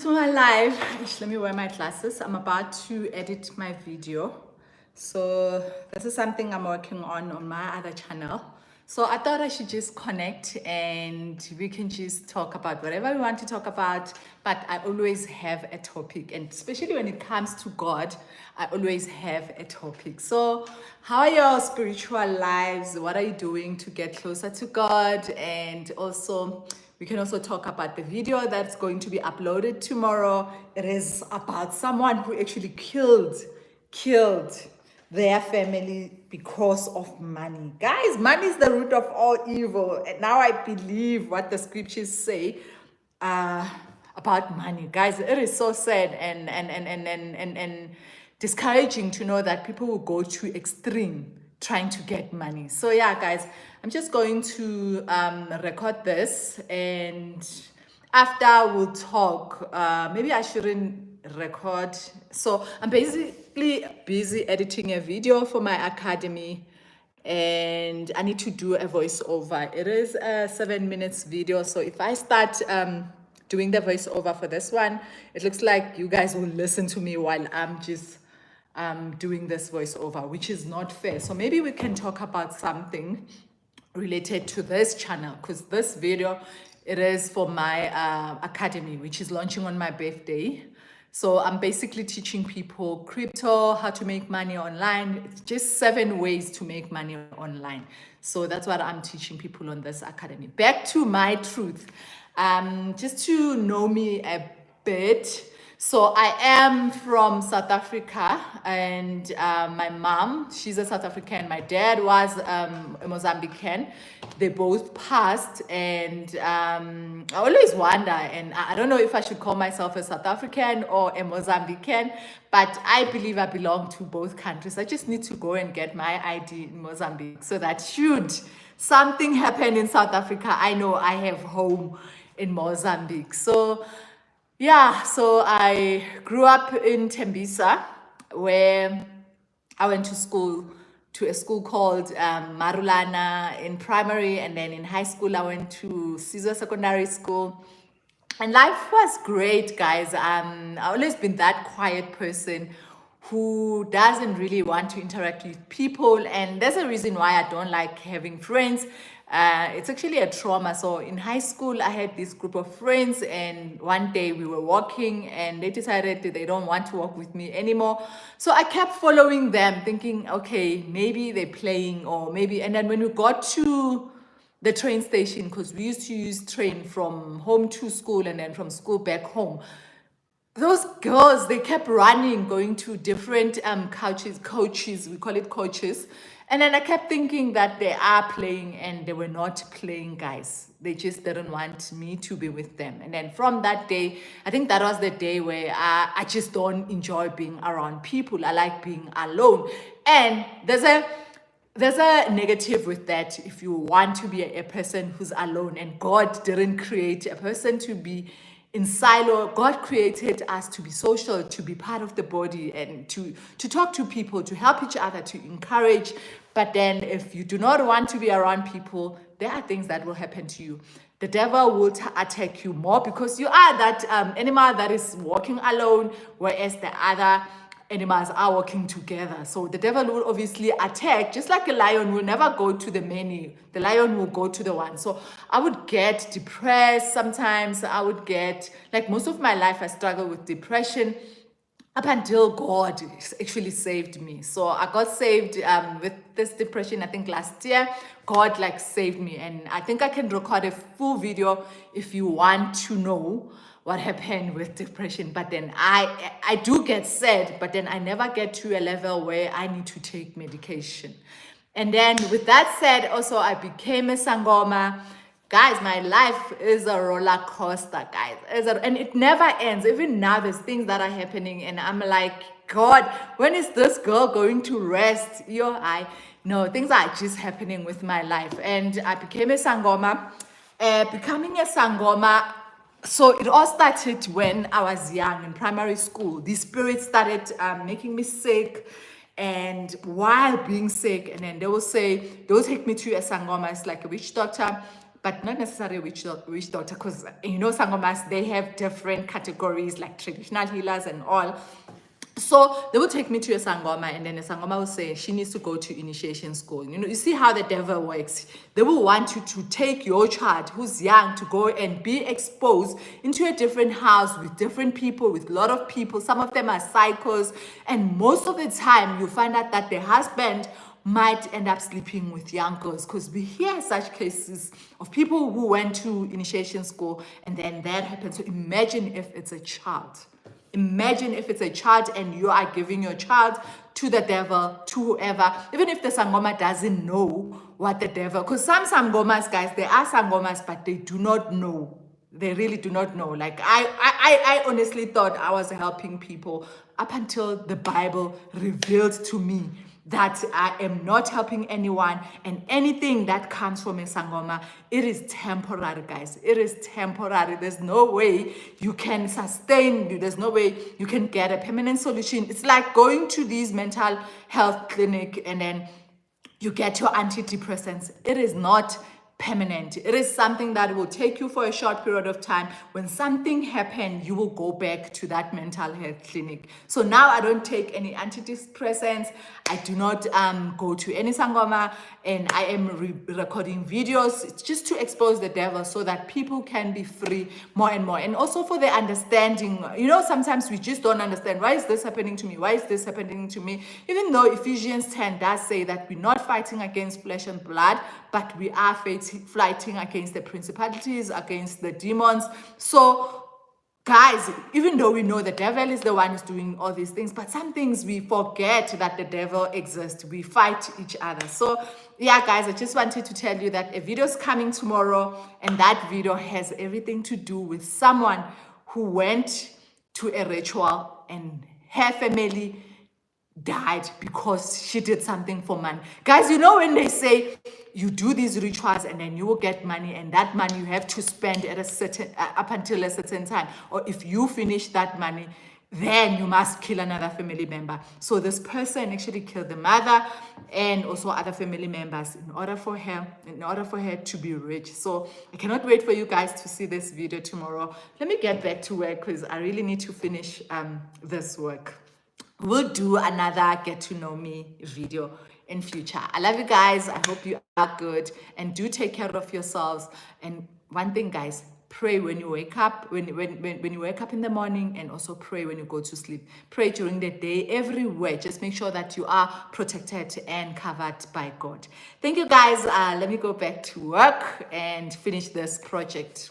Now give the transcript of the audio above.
To my live. Let me wear my glasses. I'm about to edit my video. So this is something I'm working on my other channel. So I thought I should just connect and we can just talk about whatever we want to talk about. But I always have a topic, and especially when it comes to God, I always have a topic. So how are your spiritual lives? What are you doing to get closer to God? And also, we can also talk about the video that's going to be uploaded tomorrow. It is about someone who actually killed their family because of money. Guys, money is the root of all evil. And now I believe what the scriptures say about money. Guys, it is so sad and discouraging to know that people will go to extreme trying to get money. So yeah, guys, I'm just going to record this, and after we'll talk. Maybe I shouldn't record. So I'm basically busy editing a video for my academy, and I need to do a voiceover. It is a 7 minutes video, so if I start doing the voiceover for this one, it looks like you guys will listen to me while I'm just doing this voiceover, which is not fair. So maybe we can talk about something related to this channel, because this video, it is for my academy, which is launching on my birthday. So I'm basically teaching people crypto, how to make money online. It's just 7 ways to make money online. So that's what I'm teaching people on this academy. Back to my truth. Just to know me a bit. So I am from South Africa, and my mom, she's a South African. My dad was a Mozambican. They both passed, and I always wonder, and I don't know if I should call myself a South African or a Mozambican, but I believe I belong to both countries. I just need to go and get my ID in Mozambique, so that should something happen in South Africa, I know I have home in Mozambique. So yeah, so I grew up in Tembisa, where I went to a school called Marulana in primary, and then in high school I went to Caesar Secondary School. And life was great, guys. I've always been that quiet person who doesn't really want to interact with people, and there's a reason why I don't like having friends. It's actually a trauma. So in high school, I had this group of friends, and one day we were walking and they decided that they don't want to walk with me anymore. So I kept following them, thinking, okay, maybe they're playing, or maybe. And then when we got to the train station, because we used to use train from home to school and then from school back home, those girls, they kept running, going to different coaches, we call it coaches. And then I kept thinking that they are playing, and they were not playing, guys. They just didn't want me to be with them. And then from that day, I think that was the day where I just don't enjoy being around people. I like being alone. And there's a negative with that. If you want to be a person who's alone, and God didn't create a person to be in silo. God created us to be social, to be part of the body, and to talk to people, to help each other, to encourage. But then if you do not want to be around people, there are things that will happen to you. The devil will attack you more, because you are that animal that is walking alone, whereas the other animals are working together. So the devil will obviously attack, just like a lion will never go to the many. The lion will go to the one. So I would get depressed sometimes. I would get, like most of my life, I struggled with depression up until God actually saved me. So I got saved with this depression, I think last year. God saved me, and I think I can record a full video if you want to know what happened with depression. But then I do get sad, but then I never get to a level where I need to take medication. And then with that said, also I became a sangoma. Guys, my life is a roller coaster, guys. And it never ends. Even now, there's things that are happening, and I'm like, God, when is this girl going to rest? No, things are just happening with my life. And I became a sangoma. Becoming a sangoma, so it all started when I was young in primary school. The spirit started making me sick. And while being sick, and then they will take me to a sangoma, it's like a witch doctor. but not necessarily witch doctor, because you know sangomas, they have different categories like traditional healers and all. So they will take me to a sangoma, and then the sangoma will say she needs to go to initiation school. You know, you see how the devil works. They will want you to take your child who's young to go and be exposed into a different house with different people, with a lot of people. Some of them are psychos, and most of the time you find out that the husband might end up sleeping with young girls, because we hear such cases of people who went to initiation school and then that happens. So imagine if it's a child. Imagine if it's a child and you are giving your child to the devil, to whoever, even if the sangoma doesn't know what the devil, because some sangomas, guys, they are sangomas, but they do not know. They really do not know. Like I honestly thought I was helping people up until the Bible revealed to me that I am not helping anyone, and anything that comes from a sangoma, it is temporary, guys. It is temporary. There's no way you can sustain, there's no way you can get a permanent solution. It's like going to these mental health clinic and then you get your antidepressants. It is not permanent. It is something that will take you for a short period of time. When something happens, you will go back to that mental health clinic. So now I don't take any antidepressants. I do not go to any sangoma, and I am recording videos. It's just to expose the devil so that people can be free more and more. And also for the understanding, you know, sometimes we just don't understand, why is this happening to me? Why is this happening to me? Even though Ephesians 10 does say that we're not fighting against flesh and blood, but we are fighting against the principalities, against the demons. So guys, even though we know the devil is the one who's doing all these things, but some things we forget that the devil exists. We fight each other. So yeah, guys, I just wanted to tell you that a video is coming tomorrow, and that video has everything to do with someone who went to a ritual and her family died because she did something for money. Guys, you know when they say you do these rituals and then you will get money, and that money you have to spend at a certain up until a certain time, or if you finish that money, then you must kill another family member. So this person actually killed the mother and also other family members in order for her to be rich. So I cannot wait for you guys to see this video tomorrow. Let me get back to work because I really need to finish this work. We'll do another get to know me video in future. I love you guys. I hope you are good, and do take care of yourselves. And one thing, guys, pray when you wake up, when you wake up in the morning, and also pray when you go to sleep. Pray during the day, everywhere. Just make sure that you are protected and covered by God. Thank you, guys. Let me go back to work and finish this project.